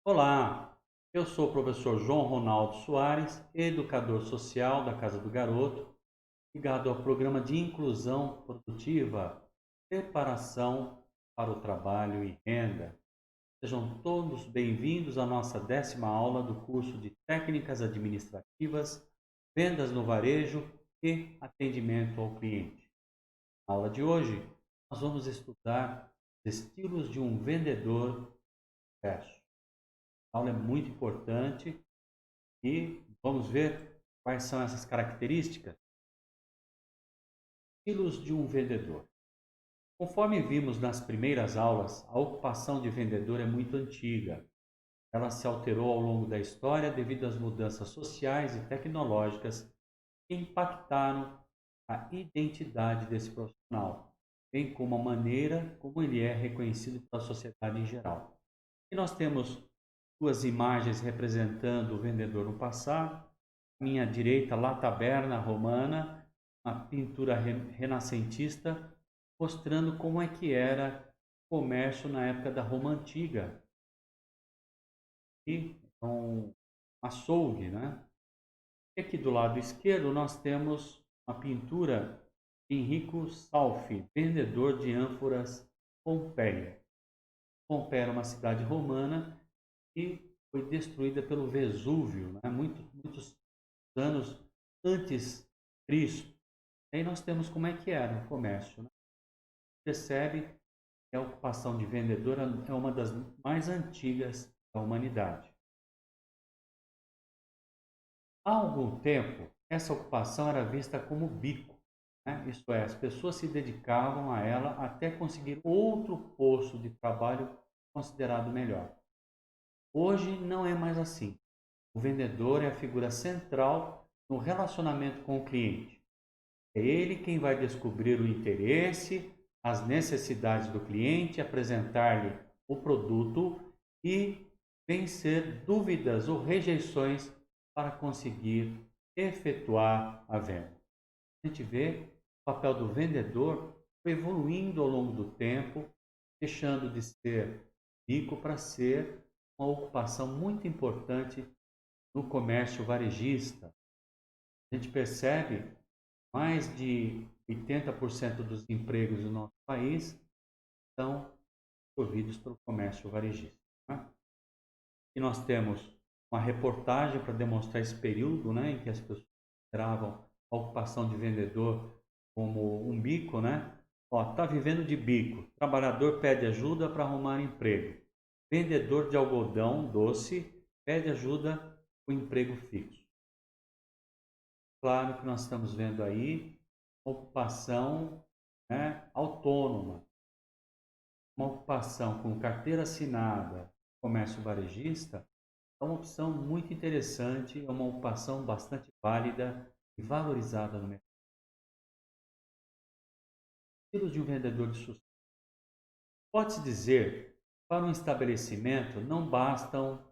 Olá, eu sou o professor João Ronaldo Soares, educador social da Casa do Garoto, ligado ao programa de inclusão produtiva, preparação para o trabalho e renda. Sejam todos bem-vindos à nossa 10ª aula do curso de Técnicas Administrativas, Vendas no Varejo e Atendimento ao Cliente. Na aula de hoje, nós vamos estudar os estilos de um vendedor sucesso. A aula é muito importante e vamos ver quais são essas características. Estilos de um vendedor. Conforme vimos nas primeiras aulas, a ocupação de vendedor é muito antiga. Ela se alterou ao longo da história devido às mudanças sociais e tecnológicas que impactaram a identidade desse profissional, bem como a maneira como ele é reconhecido pela sociedade em geral. E nós temos duas imagens representando o vendedor no passado. À minha direita, La Taberna Romana, uma pintura renascentista, mostrando como é que era o comércio na época da Roma Antiga. E um açougue, né? E aqui do lado esquerdo nós temos uma pintura de Enrico Salfi, vendedor de ânforas, Pompeia. Pompeia era uma cidade romana e foi destruída pelo Vesúvio, né? Muitos anos antes de Cristo. Aí nós temos como é que era o comércio. Né? Percebe que a ocupação de vendedor é uma das mais antigas da humanidade. Há algum tempo, essa ocupação era vista como bico, né? Isto é, as pessoas se dedicavam a ela até conseguir outro posto de trabalho considerado melhor. Hoje não é mais assim. O vendedor é a figura central no relacionamento com o cliente. É ele quem vai descobrir o interesse, as necessidades do cliente, apresentar-lhe o produto e vencer dúvidas ou rejeições para conseguir efetuar a venda. A gente vê o papel do vendedor evoluindo ao longo do tempo, deixando de ser bico para ser uma ocupação muito importante no comércio varejista. A gente percebe mais de 80% dos empregos do nosso país são providos pelo comércio varejista. Né? E nós temos uma reportagem para demonstrar esse período, né, em que as pessoas consideravam a ocupação de vendedor como um bico, né? Ó, tá vivendo de bico. Trabalhador pede ajuda para arrumar emprego. Vendedor de algodão doce pede ajuda para o emprego fixo. Claro que nós estamos vendo aí uma ocupação, né, autônoma, uma ocupação com carteira assinada, comércio varejista, é uma opção muito interessante, é uma ocupação bastante válida e valorizada no mercado. Estilos de um vendedor de sucesso. Pode-se dizer, para um estabelecimento não bastam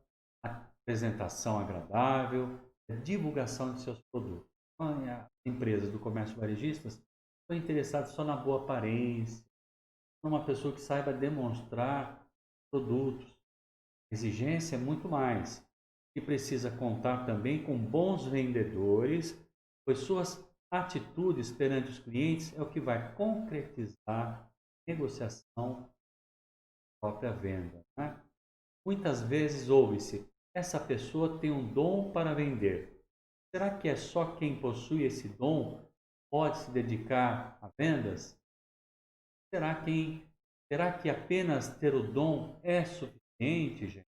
a apresentação agradável, a divulgação de seus produtos. As empresas do comércio varejistas estão interessadas só na boa aparência, uma pessoa que saiba demonstrar produtos. A exigência é muito mais. E precisa contar também com bons vendedores, pois suas atitudes perante os clientes é o que vai concretizar a negociação da própria venda. Né? Muitas vezes ouve-se, essa pessoa tem um dom para vender. Será que é só quem possui esse dom pode se dedicar a vendas? Será que, será que apenas ter o dom é suficiente, gente?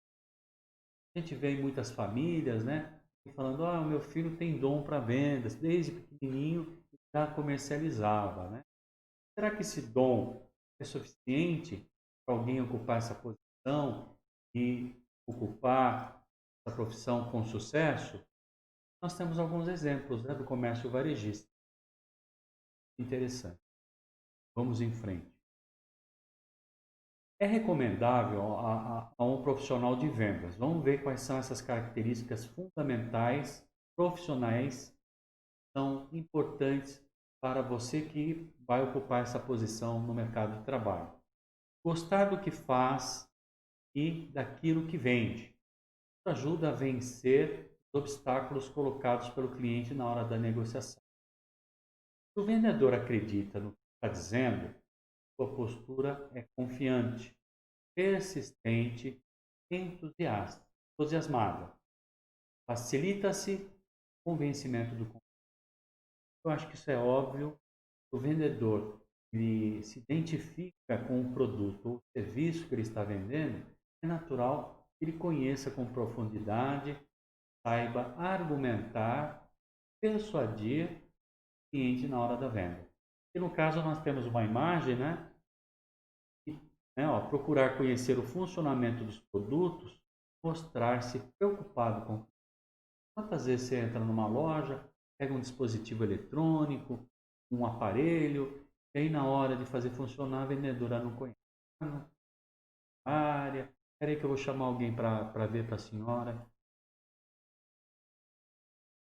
A gente vê em muitas famílias, né? Falando, o meu filho tem dom para vendas, desde pequenininho já comercializava, né? Será que esse dom é suficiente para alguém ocupar essa posição e ocupar essa profissão com sucesso? Nós temos alguns exemplos, né, do comércio varejista. Interessante. Vamos em frente. É recomendável a um profissional de vendas. Vamos ver quais são essas características fundamentais, profissionais, que são importantes para você que vai ocupar essa posição no mercado de trabalho. Gostar do que faz e daquilo que vende. ajuda a vencer os obstáculos colocados pelo cliente na hora da negociação. Se o vendedor acredita no que está dizendo, sua postura é confiante, persistente e entusiasmada. Facilita-se o convencimento do consumidor. Eu acho que isso é óbvio. O vendedor ele se identifica com o produto ou serviço que ele está vendendo, é natural que ele conheça com profundidade, saiba argumentar, persuadir o cliente na hora da venda. E no caso nós temos uma imagem, né? E, procurar conhecer o funcionamento dos produtos, mostrar-se preocupado com. Quantas vezes você entra numa loja, pega um dispositivo eletrônico, um aparelho, e aí na hora de fazer funcionar a vendedora não conhece a área. Espera aí que eu vou chamar alguém para ver para a senhora.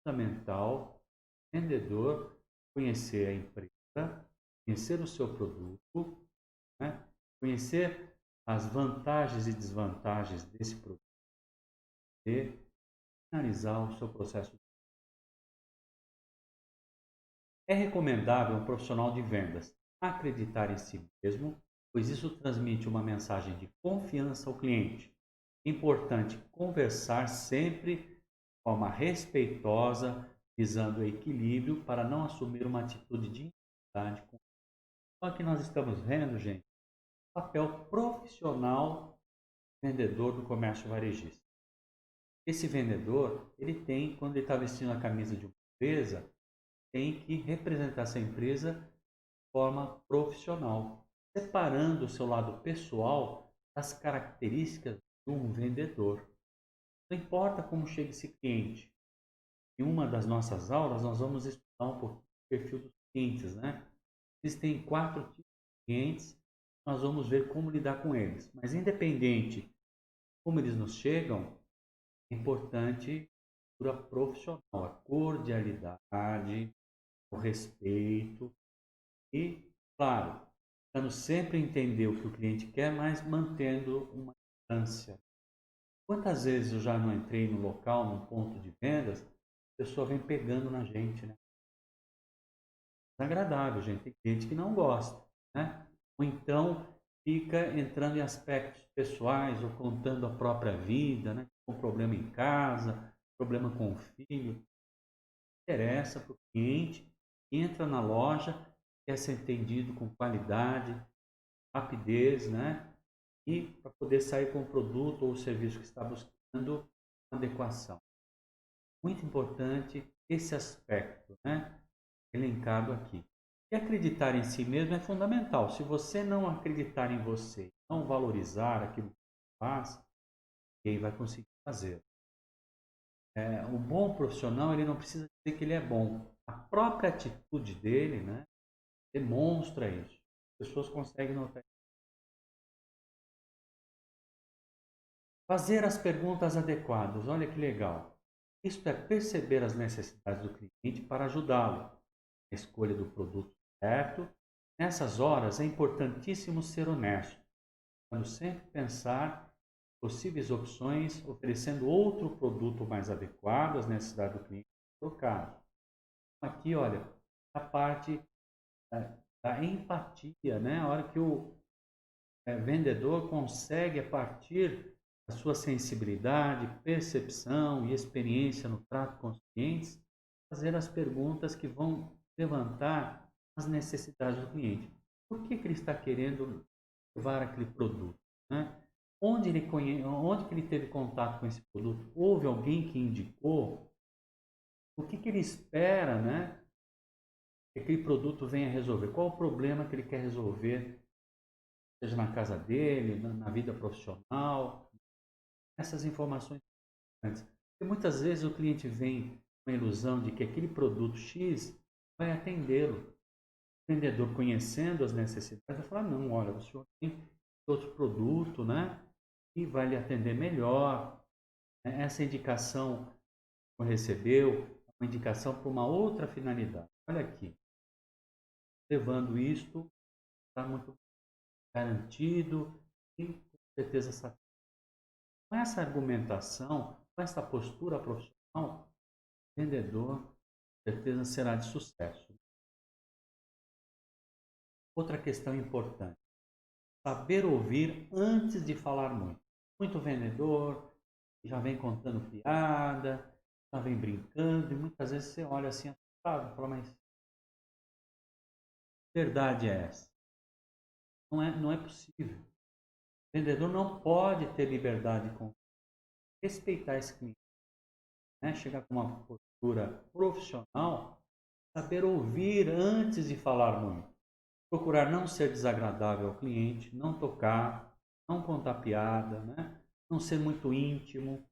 É fundamental o vendedor conhecer a empresa, conhecer o seu produto, né? Conhecer as vantagens e desvantagens desse produto e finalizar o seu processo. É recomendável um profissional de vendas acreditar em si mesmo, pois isso transmite uma mensagem de confiança ao cliente. É importante conversar sempre de forma respeitosa, visando o equilíbrio para não assumir uma atitude de intimidade. Então aqui nós estamos vendo, gente, o papel profissional do vendedor do comércio varejista. Esse vendedor, ele tem, quando ele está vestindo a camisa de uma empresa, tem que representar essa empresa de forma profissional, separando o seu lado pessoal das características de um vendedor. Não importa como chega esse cliente. Em uma das nossas aulas, nós vamos estudar um pouquinho o perfil dos clientes, né? Existem 4 tipos de clientes, nós vamos ver como lidar com eles. Mas independente de como eles nos chegam, é importante a cultura profissional, a cordialidade, o respeito e, claro, tentando sempre entender o que o cliente quer, mas mantendo uma distância. Quantas vezes eu já não entrei no local, num ponto de vendas, a pessoa vem pegando na gente, né? Desagradável, gente. Tem cliente que não gosta, né? Ou então fica entrando em aspectos pessoais ou contando a própria vida, né? Com problema em casa, problema com o filho. Interessa para o cliente, entra na loja, quer ser atendido com qualidade, rapidez, né? E para poder sair com o produto ou o serviço que está buscando adequação. Muito importante esse aspecto, né? Elencado aqui. E acreditar em si mesmo é fundamental. Se você não acreditar em você, não valorizar aquilo que você faz, ninguém vai conseguir fazer. O bom profissional, ele não precisa dizer que ele é bom. A própria atitude dele, né, demonstra isso. As pessoas conseguem notar. Fazer as perguntas adequadas. Olha que legal. Isto é perceber as necessidades do cliente para ajudá-lo na escolha do produto certo. Nessas horas é importantíssimo ser honesto. Vamos sempre pensar possíveis opções, oferecendo outro produto mais adequado às necessidades do cliente, no caso. Aqui, olha, a parte da empatia, né? A hora que o vendedor consegue, a partir da sua sensibilidade, percepção e experiência no trato com os clientes, fazer as perguntas que vão levantar as necessidades do cliente. Por que ele está querendo levar aquele produto, né? Onde que ele teve contato com esse produto? Houve alguém que indicou? O que ele espera, né? Que aquele produto venha resolver? Qual o problema que ele quer resolver? Seja na casa dele, na vida profissional. Essas informações antes. Porque muitas vezes o cliente vem com a ilusão de que aquele produto X vai atendê-lo. O vendedor, conhecendo as necessidades, vai falar, não, olha, o senhor tem outro produto, né? E vai lhe atender melhor. Essa indicação que recebeu, é uma indicação para uma outra finalidade. Olha aqui, levando isto, está muito garantido e com certeza satisfeito. Com essa argumentação, com essa postura profissional, o vendedor, com certeza, será de sucesso. Outra questão importante: saber ouvir antes de falar muito. Muito vendedor já vem contando piada, já vem brincando, e muitas vezes você olha assim assustado e fala, mas verdade é essa? Não é possível. O vendedor não pode ter liberdade com respeitar esse cliente, né? Chegar com uma postura profissional, saber ouvir antes de falar muito. Procurar não ser desagradável ao cliente, não tocar, não contar piada, né? Não ser muito íntimo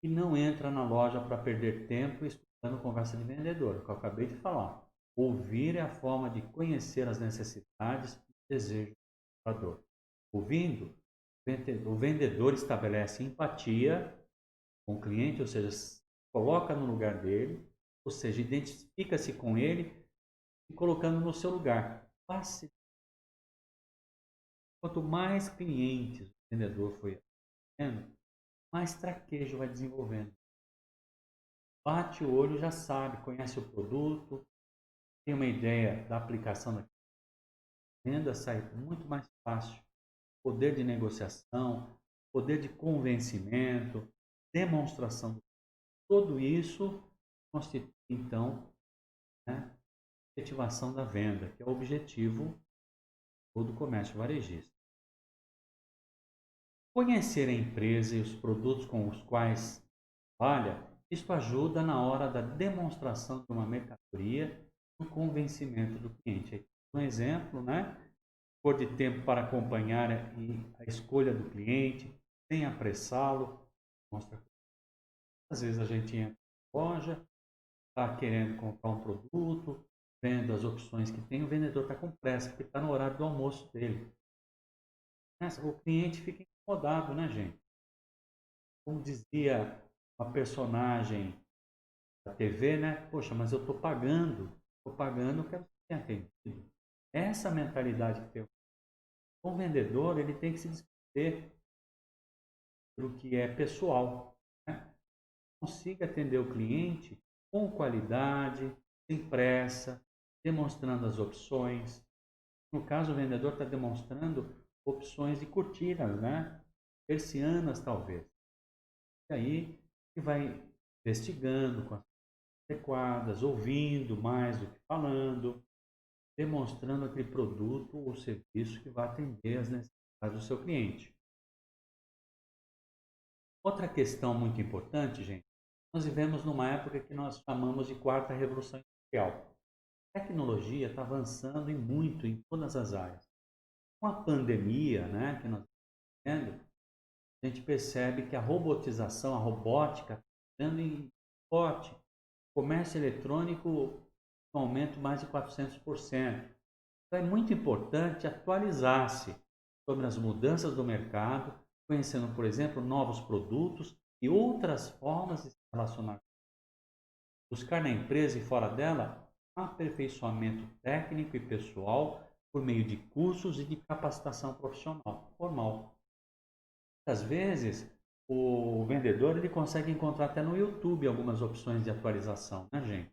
e não entra na loja para perder tempo escutando conversa de vendedor, que eu acabei de falar. Ouvir é a forma de conhecer as necessidades e desejos do comprador. Ouvindo, o vendedor estabelece empatia com o cliente, ou seja, se coloca no lugar dele, ou seja, identifica-se com ele e colocando no seu lugar. Quanto mais clientes o vendedor foi atendendo, mais traquejo vai desenvolvendo. Bate o olho, já sabe, conhece o produto, tem uma ideia da aplicação da venda, sai muito mais fácil. Poder de negociação, poder de convencimento, demonstração. Tudo isso constitui, então, né, efetivação da venda, que é o objetivo do comércio varejista. Conhecer a empresa e os produtos com os quais trabalha, isto ajuda na hora da demonstração de uma mercadoria e no convencimento do cliente. Um exemplo, né? For de tempo para acompanhar a escolha do cliente, sem apressá-lo. Mostra. Às vezes a gente entra na loja, está querendo comprar um produto, vendo as opções que tem, o vendedor está com pressa, porque está no horário do almoço dele. O cliente fica incomodado, né, gente? Como dizia uma personagem da TV, né? Poxa, mas eu estou pagando, eu quero ser atendido. Essa mentalidade que tem o vendedor, ele tem que se desprender do que é pessoal, né? Consiga atender o cliente com qualidade, sem pressa, demonstrando as opções. No caso, o vendedor está demonstrando opções de cortinas, né? Persianas, talvez. E aí, ele vai investigando com as adequadas, ouvindo mais do que falando, demonstrando aquele produto ou serviço que vai atender às necessidades do seu cliente. Outra questão muito importante, gente, nós vivemos numa época que nós chamamos de quarta revolução industrial. A tecnologia está avançando e muito em todas as áreas. Com a pandemia, né, que nós estamos vendo, a gente percebe que a robotização, a robótica, está dando em forte. O comércio eletrônico, um aumento mais de 400%. Então é muito importante atualizar-se sobre as mudanças do mercado, conhecendo, por exemplo, novos produtos e outras formas de se relacionar. Buscar na empresa e fora dela aperfeiçoamento técnico e pessoal por meio de cursos e de capacitação profissional formal. Às vezes, o vendedor ele consegue encontrar até no YouTube algumas opções de atualização, né, gente?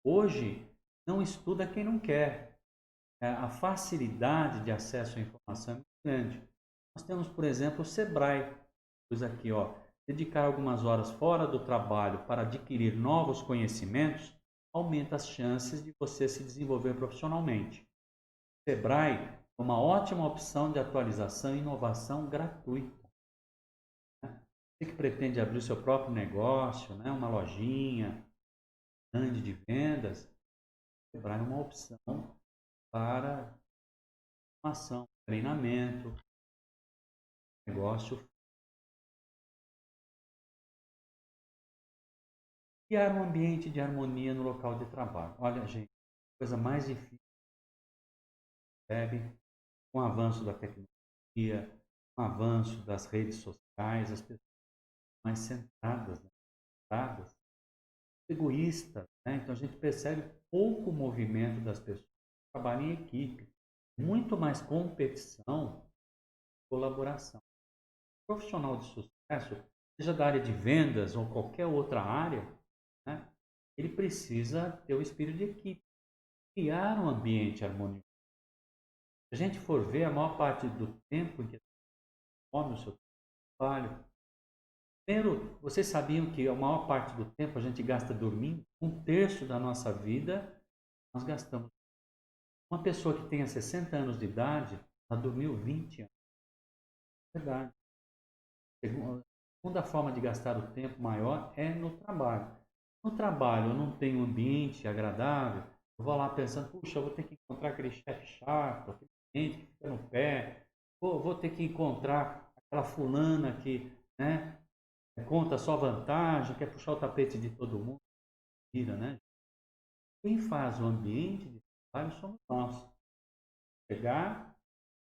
Hoje, não estuda quem não quer. A facilidade de acesso à informação é muito grande. Nós temos, por exemplo, o Sebrae, diz aqui, ó, dedicar algumas horas fora do trabalho para adquirir novos conhecimentos aumenta as chances de você se desenvolver profissionalmente. O Sebrae é uma ótima opção de atualização e inovação gratuita. Você que pretende abrir o seu próprio negócio, né, uma lojinha grande de vendas, o Sebrae é uma opção para formação, treinamento, negócio. Criar um ambiente de harmonia no local de trabalho. Olha, gente, a coisa mais difícil, percebe, com o avanço da tecnologia, com o avanço das redes sociais, as pessoas mais centradas, né? Centradas, egoístas, né? Então a gente percebe pouco movimento das pessoas que trabalham em equipe, muito mais competição, colaboração. O profissional de sucesso sucesso, seja da área de vendas ou qualquer outra área, né, ele precisa ter o espírito de equipe, criar um ambiente harmonioso. Se a gente for ver, a maior parte do tempo em que come o seu trabalho, primeiro, vocês sabiam que a maior parte do tempo a gente gasta dormindo? Um terço da nossa vida nós gastamos. Uma pessoa que tenha 60 anos de idade, ela dormiu 20 anos. É verdade. A segunda forma de gastar o tempo maior é no trabalho. No trabalho eu não tenho um ambiente agradável, eu vou lá pensando, puxa, eu vou ter que encontrar aquele chefe chato, aquele cliente que fica no pé, vou ter que encontrar aquela fulana que, né, conta só vantagem, quer puxar o tapete de todo mundo, vira, né? Quem faz o ambiente de trabalho somos nós. Chegar,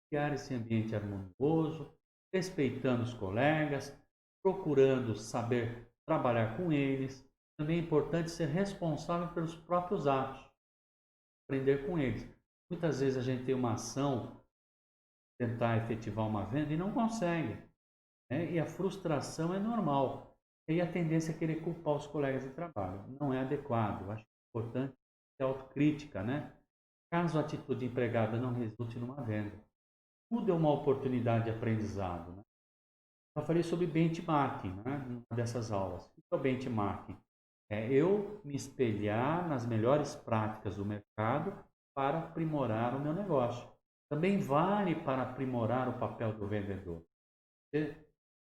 criar esse ambiente harmonioso, respeitando os colegas, procurando saber trabalhar com eles. Também é importante ser responsável pelos próprios atos, aprender com eles. Muitas vezes a gente tem uma ação, tentar efetivar uma venda e não consegue, né? E a frustração é normal. E a tendência é querer culpar os colegas de trabalho. Não é adequado. Eu acho importante ter autocrítica, né? Caso a atitude empregada não resulte numa venda. Tudo é uma oportunidade de aprendizado, né? Eu falei sobre benchmarking, né, numa dessas aulas. O que é o benchmarking? É eu me espelhar nas melhores práticas do mercado para aprimorar o meu negócio. Também vale para aprimorar o papel do vendedor. Você,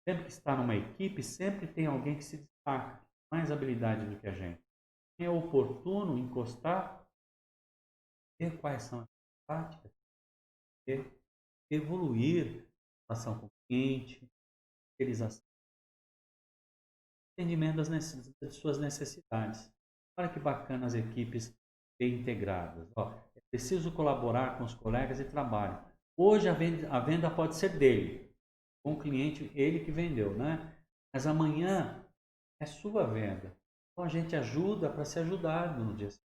sempre que está numa equipe, sempre tem alguém que se destaca, mais habilidade do que a gente. É oportuno encostar, ver quais são as práticas, e evoluir a relação com o cliente, eles entendimento das suas necessidades. Olha que bacana as equipes bem integradas. Ó, é preciso colaborar com os colegas de trabalho. Hoje a venda pode ser dele, com o cliente, ele que vendeu, né? Mas amanhã é sua venda. Então a gente ajuda para se ajudar no dia seguinte.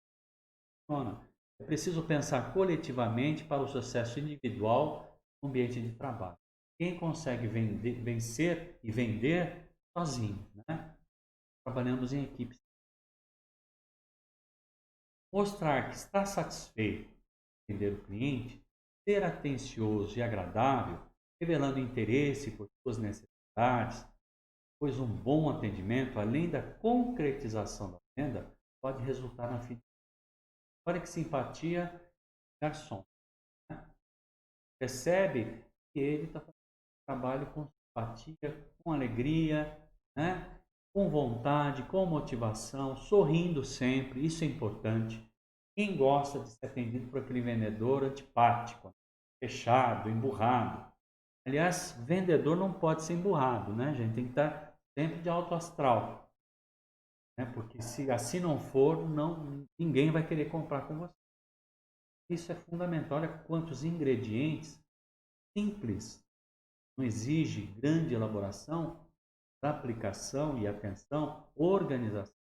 É preciso pensar coletivamente para o sucesso individual no ambiente de trabalho. Quem consegue vencer e vender sozinho, né? Trabalhamos em equipes. Mostrar que está satisfeito em atender o cliente, ser atencioso e agradável, revelando interesse por suas necessidades, pois um bom atendimento, além da concretização da venda, pode resultar na fidelização. Olha que simpatia, garçom, né? Percebe que ele está fazendo o trabalho com simpatia, com alegria, né? Com vontade, com motivação, sorrindo sempre, isso é importante. Quem gosta de ser atendido por aquele vendedor antipático, fechado, emburrado? Aliás, vendedor não pode ser emburrado, né? A gente tem que estar sempre de alto astral, né? Porque se assim não for, ninguém vai querer comprar com você. Isso é fundamental. Olha quantos ingredientes simples, não exige grande elaboração, aplicação e atenção, organização,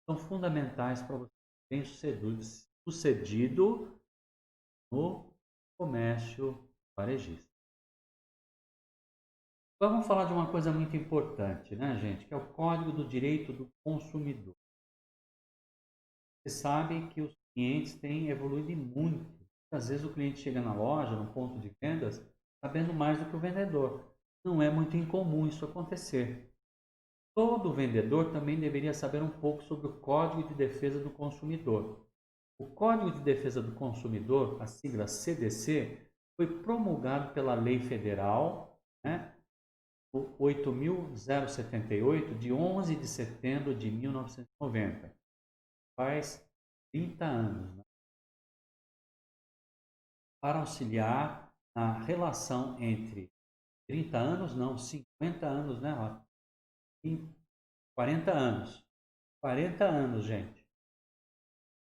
são fundamentais para você ser bem-sucedido no comércio varejista. Vamos falar de uma coisa muito importante, né, gente? Que é o Código do Direito do Consumidor. Você sabe que os clientes têm evoluído muito. Às vezes o cliente chega na loja, no ponto de vendas, sabendo mais do que o vendedor. Não é muito incomum isso acontecer. Todo vendedor também deveria saber um pouco sobre o Código de Defesa do Consumidor. O Código de Defesa do Consumidor, a sigla CDC, foi promulgado pela Lei Federal, né, 8.078, de 11 de setembro de 1990. Faz 30 anos. Né? Para auxiliar na relação entre 30 anos, não, 50 anos, né, Rota? 40 anos. 40 anos, gente.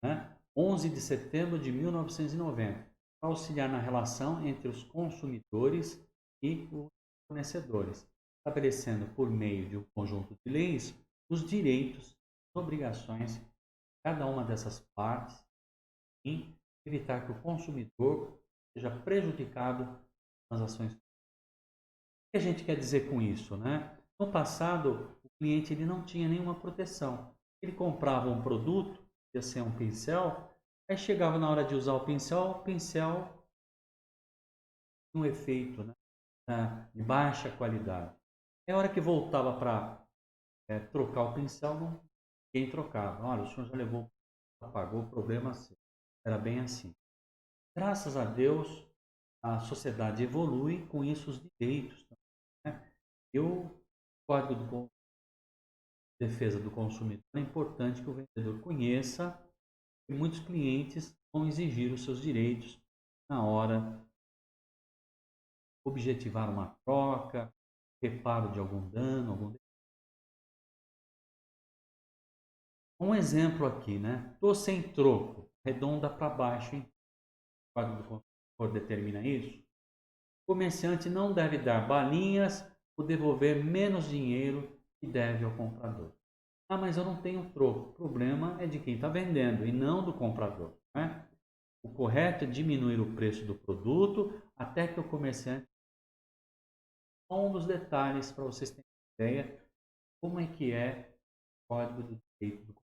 Né? 11 de setembro de 1990. Para auxiliar na relação entre os consumidores e os fornecedores, estabelecendo por meio de um conjunto de leis os direitos e obrigações de cada uma dessas partes e evitar que o consumidor seja prejudicado nas ações. O que a gente quer dizer com isso, né? No passado, o cliente ele não tinha nenhuma proteção. Ele comprava um produto, ia ser um pincel, aí chegava na hora de usar o pincel tinha um efeito, né, de baixa qualidade. É hora que voltava para trocar o pincel, ninguém trocava. Olha, o senhor já levou, pagou o problema seu. Era bem assim. Graças a Deus, a sociedade evolui, com isso os direitos. Né? E o Código de Defesa do Consumidor é importante que o vendedor conheça e muitos clientes vão exigir os seus direitos na hora de objetivar uma troca, reparo de algum dano, Um exemplo aqui, né? Tô sem troco, redonda para baixo, hein? O Código do Consumidor determina isso. O comerciante não deve dar balinhas ou devolver menos dinheiro que deve ao comprador. Ah, mas eu não tenho troco. O problema é de quem está vendendo e não do comprador, né? O correto é diminuir o preço do produto até que o comerciante. Um dos detalhes para vocês terem ideia como é que é o Código do Direito do Consumidor.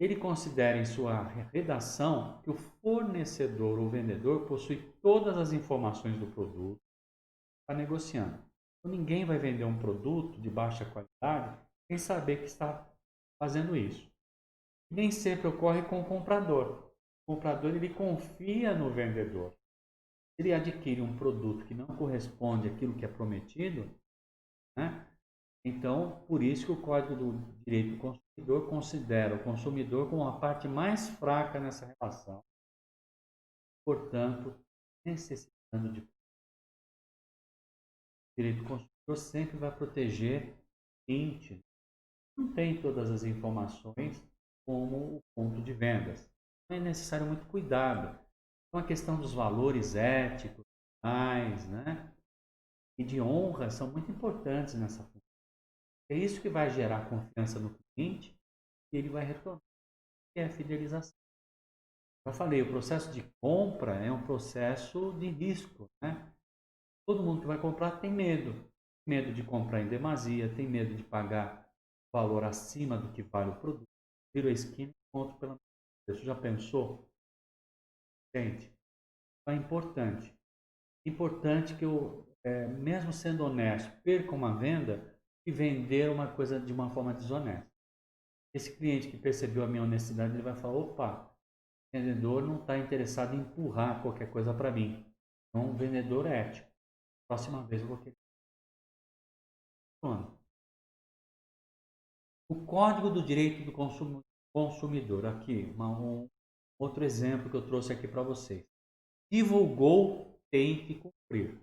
Ele considera em sua redação que o fornecedor ou vendedor possui todas as informações do produto que está negociando. Então, ninguém vai vender um produto de baixa qualidade sem saber que está fazendo isso. Nem sempre ocorre com o comprador. O comprador ele confia no vendedor. Ele adquire um produto que não corresponde àquilo que é prometido, né? Então, por isso que o Código do Direito do Consumidor considera o consumidor como a parte mais fraca nessa relação, portanto, necessitando de. O direito do consumidor sempre vai proteger o cliente. Não tem todas as informações como o ponto de vendas. Então, é necessário muito cuidado. Então, a questão dos valores éticos, morais, né, e de honra são muito importantes nessa função. É isso que vai gerar confiança no cliente e ele vai retornar, que é a fidelização. Já falei, o processo de compra é um processo de risco, né? Todo mundo que vai comprar tem medo. Medo de comprar em demasia, tem medo de pagar valor acima do que vale o produto. Vira a esquina e compra pela preço. Já pensou? Gente, é importante. Importante que eu, mesmo sendo honesto, perca uma venda e vender uma coisa de uma forma desonesta. Esse cliente que percebeu a minha honestidade, ele vai falar, opa, o vendedor não está interessado em empurrar qualquer coisa para mim. Então, um vendedor é ético. Próxima vez eu vou querer. O Código do Direito do Consumidor. Aqui, um outro exemplo que eu trouxe aqui para vocês. Divulgou, tem que cumprir.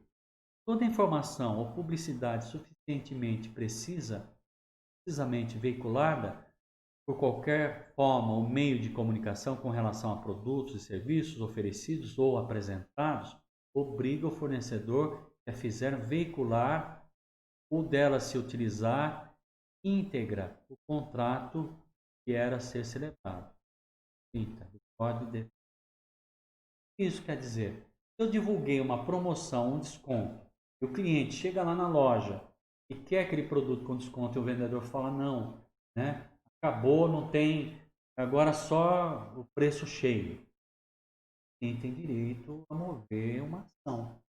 Toda informação ou publicidade suficientemente precisamente veiculada por qualquer forma ou meio de comunicação com relação a produtos e serviços oferecidos ou apresentados, obriga o fornecedor a fizer veicular ou dela se utilizar íntegra o contrato que era a ser celebrado. Isso quer dizer, se eu divulguei uma promoção, um desconto, e o cliente chega lá na loja e quer aquele produto com desconto e o vendedor fala não, né? Acabou, não tem, agora só o preço cheio. Quem tem direito a mover uma ação.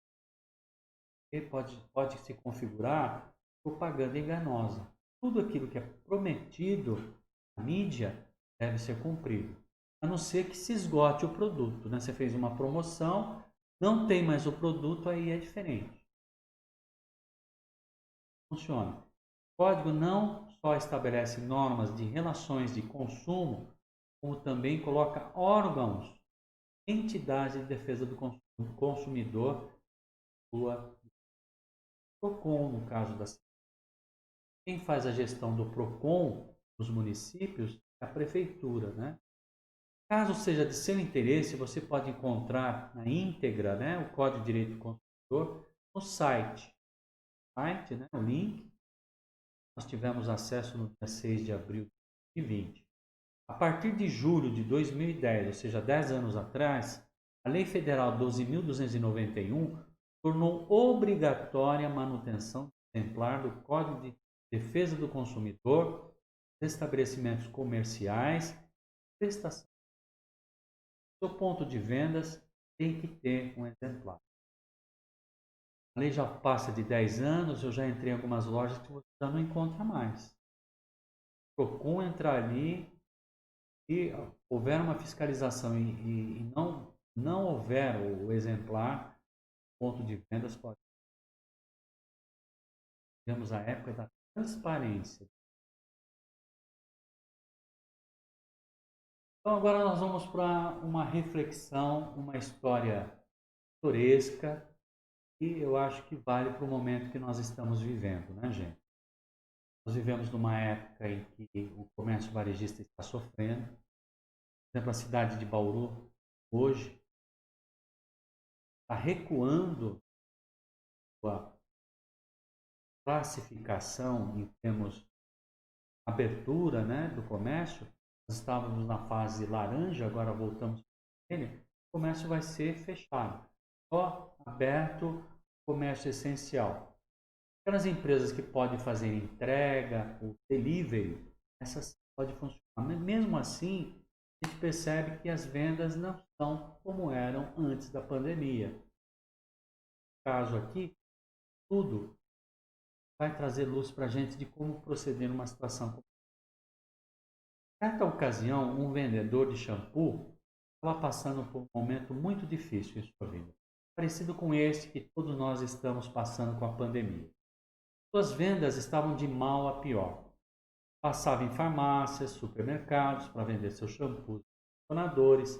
E pode se configurar propaganda enganosa. Tudo aquilo que é prometido na mídia deve ser cumprido. A não ser que se esgote o produto. Né? Você fez uma promoção, não tem mais o produto, aí é diferente. Funciona. O código não só estabelece normas de relações de consumo, como também coloca órgãos, entidades de defesa do consumidor, sua PROCON, no caso da cidade. Quem faz a gestão do PROCON nos municípios é a prefeitura, né? Caso seja de seu interesse, você pode encontrar na íntegra, né, o Código de Direito do Consumidor no site. Né, o link. Nós tivemos acesso no dia 6 de abril de 2020. A partir de julho de 2010, ou seja, 10 anos atrás, a Lei Federal 12.291 tornou obrigatória a manutenção de exemplar do Código de Defesa do Consumidor, estabelecimentos comerciais, prestação. Seu ponto de vendas tem que ter um exemplar. A lei já passa de 10 anos, eu já entrei em algumas lojas que você já não encontra mais. Procura entrar ali e houver uma fiscalização e não houver o exemplar, ponto de vendas pode. Temos a época da transparência. Então agora nós vamos para uma reflexão, uma história pitoresca e eu acho que vale para o momento que nós estamos vivendo, né, gente? Nós vivemos numa época em que o comércio varejista está sofrendo. Por exemplo, a cidade de Bauru hoje está recuando a classificação em termos de abertura, né, do comércio. Nós estávamos na fase laranja, agora voltamos para ele. O comércio vai ser fechado. Só aberto comércio essencial. Aquelas empresas que podem fazer entrega ou delivery, essas podem funcionar. Mas mesmo assim, a gente percebe que as vendas não são como eram antes da pandemia. No caso aqui, tudo vai trazer luz para a gente de como proceder numa situação como essa. Certa ocasião, um vendedor de shampoo estava passando por um momento muito difícil em sua vida, parecido com esse que todos nós estamos passando com a pandemia. Suas vendas estavam de mal a pior. Passava em farmácias, supermercados para vender seus shampoos e condicionadores,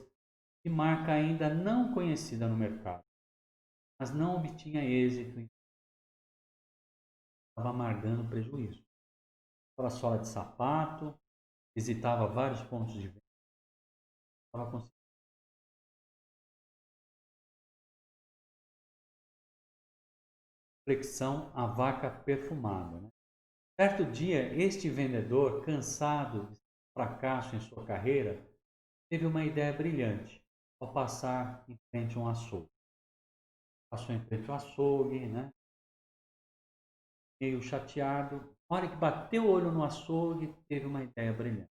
de marca ainda não conhecida no mercado, mas não obtinha êxito, estava amargando prejuízo. Estava sola de sapato, visitava vários pontos de venda, estava conseguindo. Reflexão, a vaca perfumada. Né? Certo dia, este vendedor, cansado de fracasso em sua carreira, teve uma ideia brilhante ao passar em frente a um açougue. Passou em frente ao açougue, né? Meio chateado. Na hora que bateu o olho no açougue, teve uma ideia brilhante.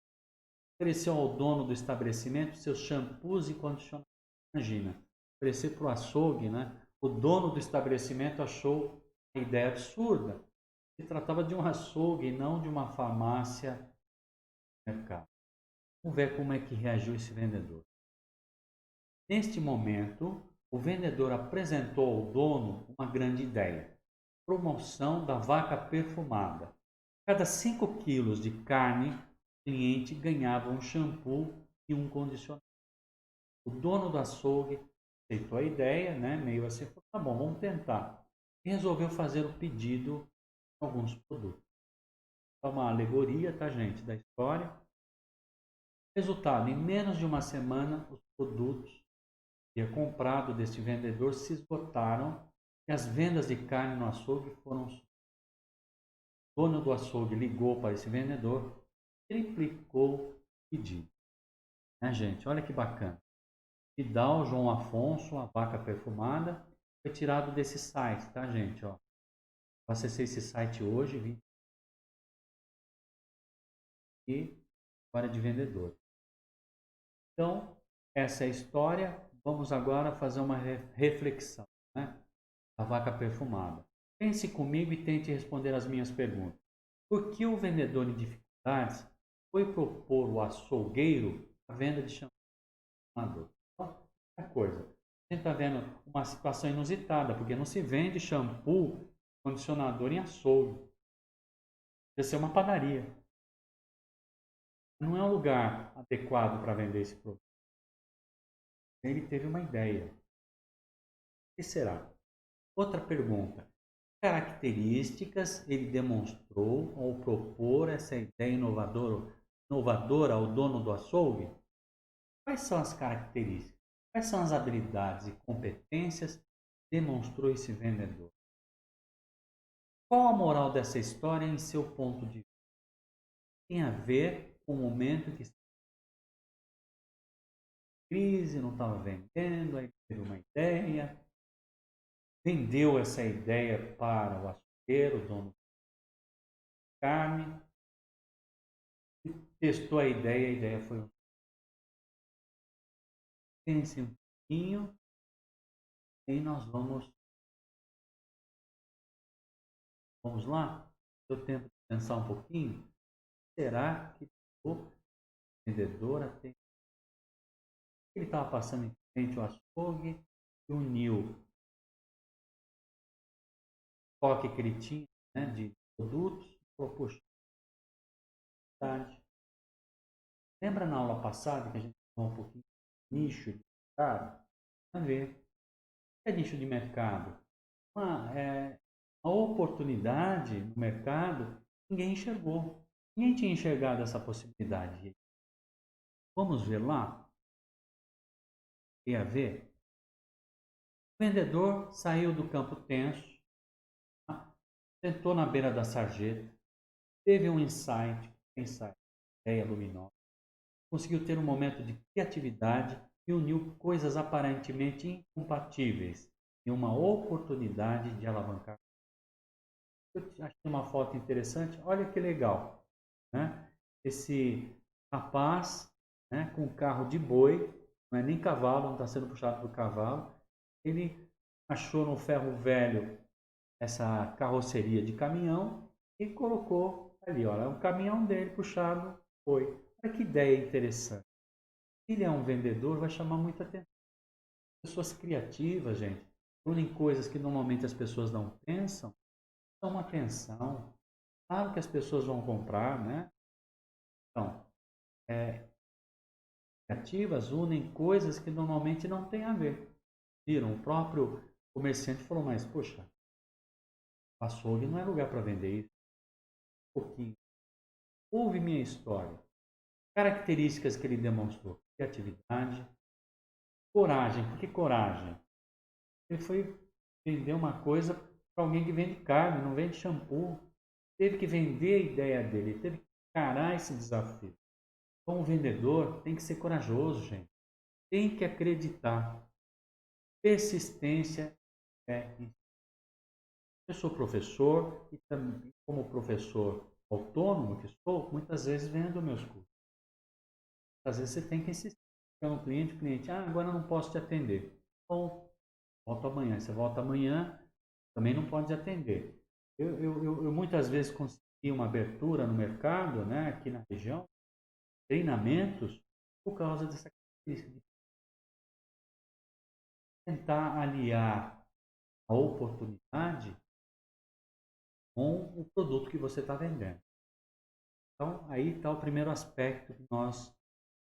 Ofereceu ao dono do estabelecimento seus shampoos e condicionadores. Imagina, oferecer para o açougue, né? O dono do estabelecimento achou a ideia absurda. Se tratava de um açougue e não de uma farmácia no mercado. Vamos ver como é que reagiu esse vendedor. Neste momento, o vendedor apresentou ao dono uma grande ideia. Promoção da vaca perfumada. Cada 5 quilos de carne, o cliente ganhava um shampoo e um condicionador. O dono do açougue aceitou a ideia, né? Meio assim, falou, tá bom, vamos tentar. E resolveu fazer o pedido de alguns produtos. É uma alegoria, tá, gente, da história. Resultado, em menos de uma semana, os produtos que é comprado deste vendedor se esgotaram e as vendas de carne no açougue foram. O dono do açougue ligou para esse vendedor, triplicou o pedido. Né, gente? Olha que bacana. Vidal João Afonso, a vaca perfumada, foi tirado desse site, tá, gente? Ó, eu acessei esse site hoje, vi e história de vendedor. Então, essa é a história. Vamos agora fazer uma reflexão, né? A vaca perfumada. Pense comigo e tente responder as minhas perguntas. Por que o vendedor em dificuldades foi propor ao açougueiro a venda de shampoo? Então, outra coisa, a gente está vendo uma situação inusitada, porque não se vende shampoo, condicionador em açougue. Deve ser uma padaria. Não é um lugar adequado para vender esse produto. Ele teve uma ideia. O que será? Outra pergunta. Características ele demonstrou ao propor essa ideia inovadora ao dono do açougue? Quais são as características? Quais são as habilidades e competências que demonstrou esse vendedor? Qual a moral dessa história em seu ponto de vista? Tem a ver com o momento que estava em crise, não estava vendendo, aí teve uma ideia, vendeu essa ideia para o açougue. o dono da carne, e testou a ideia foi pense um pouquinho, e nós vamos lá? Eu tento pensar um pouquinho. Será que o vendedor atende? Ele estava passando em frente ao açougue e uniu o estoque que ele tinha, né, de produtos e falou, poxa, verdade. Lembra na aula passada que a gente falou um pouquinho de nicho de mercado? Vamos ver. O que é nicho de mercado? Uma oportunidade no mercado, ninguém enxergou. Ninguém tinha enxergado essa possibilidade. Vamos ver lá? Tem a ver? O vendedor saiu do campo tenso, tá? Sentou na beira da sarjeta, teve um insight, ideia luminosa, conseguiu ter um momento de criatividade e uniu coisas aparentemente incompatíveis em uma oportunidade de alavancar. Eu achei uma foto interessante, olha que legal, né? Esse rapaz, né, com um carro de boi, não é nem cavalo, não está sendo puxado por cavalo, ele achou no ferro velho essa carroceria de caminhão e colocou ali, olha, é um caminhão dele puxado boi. Olha que ideia interessante. Se ele é um vendedor, vai chamar muita atenção. Pessoas criativas, gente, unem coisas que normalmente as pessoas não pensam, dão uma atenção. Claro que as pessoas vão comprar, né? Então, criativas unem coisas que normalmente não têm a ver. Viram? O próprio comerciante falou, mas, poxa, açougue não é lugar para vender isso. Um pouquinho. Ouve minha história. Características que ele demonstrou. Criatividade, coragem. Por que coragem? Ele foi vender uma coisa para alguém que vende carne, não vende shampoo. Teve que vender a ideia dele, teve que encarar esse desafio. Então, o vendedor tem que ser corajoso, gente. Tem que acreditar. Persistência é. Eu sou professor e também, como professor autônomo que sou, muitas vezes vendo meus cursos. Às vezes você tem que insistir. Chama o cliente, agora eu não posso te atender. Bom, volto amanhã. Você volta amanhã, também não pode atender. Eu muitas vezes consegui uma abertura no mercado, né, aqui na região, treinamentos, por causa dessa característica de tentar aliar a oportunidade com o produto que você está vendendo. Então, aí está o primeiro aspecto que nós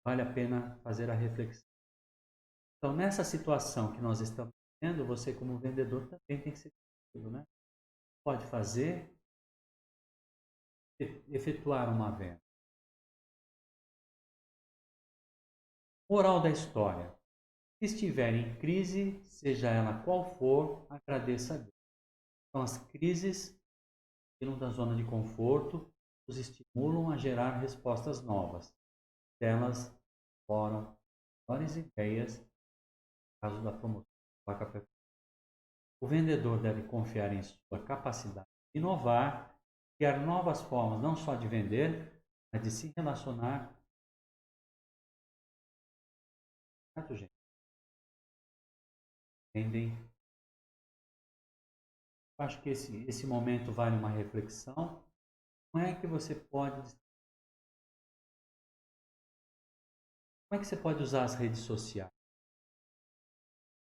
vale a pena fazer a reflexão. Então, nessa situação que nós estamos vendo, você como vendedor também tem que ser criativo, né? Pode fazer, efetuar uma venda. Moral da história. Se estiver em crise, seja ela qual for, agradeça a Deus. Então, as crises tiram da zona de conforto, os estimulam a gerar respostas novas. Delas foram melhores ideias, no caso da promoção da placa perpétua. O vendedor deve confiar em sua capacidade de inovar, criar novas formas não só de vender, mas de se relacionar. Certo, gente? Vendem. Acho que esse momento vale uma reflexão. Como é que você pode, como é que você pode usar as redes sociais?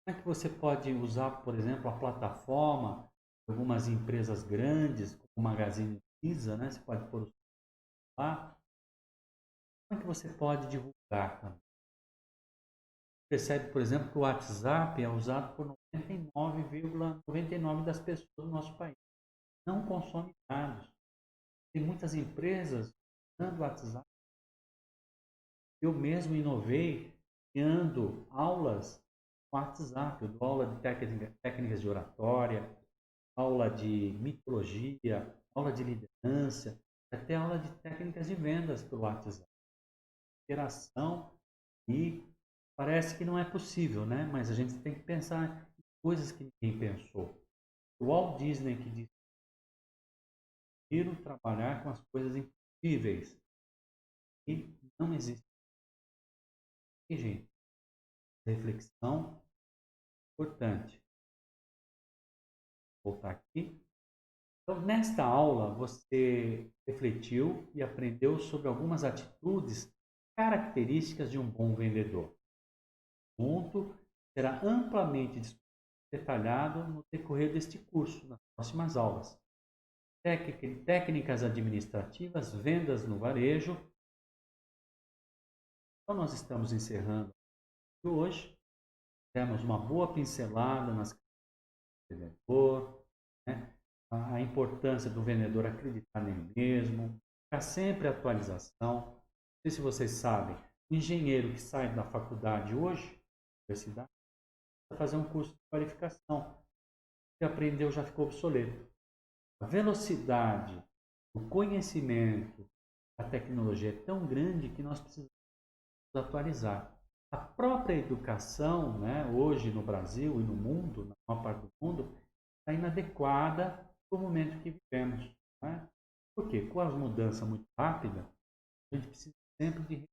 Como é que você pode usar, por exemplo, a plataforma de algumas empresas grandes, como o Magazine Luiza, né? Você pode pôr o lá. Como é que você pode divulgar também? Percebe, por exemplo, que o WhatsApp é usado por 99,99% das pessoas do nosso país. Não consome dados. Tem muitas empresas usando o WhatsApp. Eu mesmo inovei criando aulas no WhatsApp. Eu dou aula de técnicas de oratória, aula de mitologia, aula de liderança, até aula de técnicas de vendas pelo WhatsApp. Interação e parece que não é possível, né? Mas a gente tem que pensar em coisas que ninguém pensou. O Walt Disney que disse prefiro trabalhar com as coisas impossíveis. E não existe. E, gente, reflexão importante. Vou voltar aqui. Então, nesta aula, você refletiu e aprendeu sobre algumas atitudes características de um bom vendedor. O ponto será amplamente detalhado no decorrer deste curso, nas próximas aulas. Técnicas administrativas, vendas no varejo. Então, nós estamos encerrando hoje. Temos uma boa pincelada nas do vendedor, né? A importância do vendedor acreditar nele mesmo, ficar sempre em atualização. Não sei se vocês sabem, o engenheiro que sai da faculdade hoje, universidade, vai fazer um curso de qualificação. O que aprendeu já ficou obsoleto. A velocidade, o conhecimento, a tecnologia é tão grande que nós precisamos atualizar. A própria educação, né, hoje no Brasil e no mundo, na maior parte do mundo, está inadequada para o momento que vivemos. Né? Por quê? Com as mudanças muito rápidas, a gente precisa sempre de.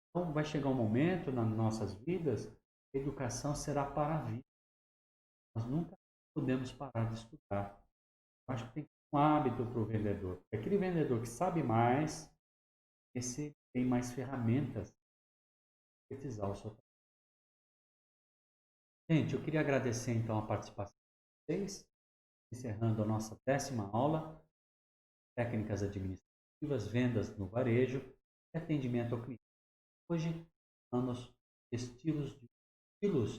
Então, vai chegar um momento nas nossas vidas que a educação será para a vida. Nós nunca podemos parar de estudar. Eu acho que tem que ser um hábito para o vendedor. Aquele vendedor que sabe mais, esse tem mais ferramentas para concretizar o seu trabalho. Gente, eu queria agradecer então a participação de vocês, encerrando a nossa 10ª aula, técnicas administrativas, vendas no varejo e atendimento ao cliente. Hoje, vamos estilos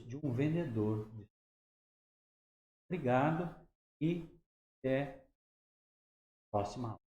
de um vendedor. Obrigado e até a próxima aula.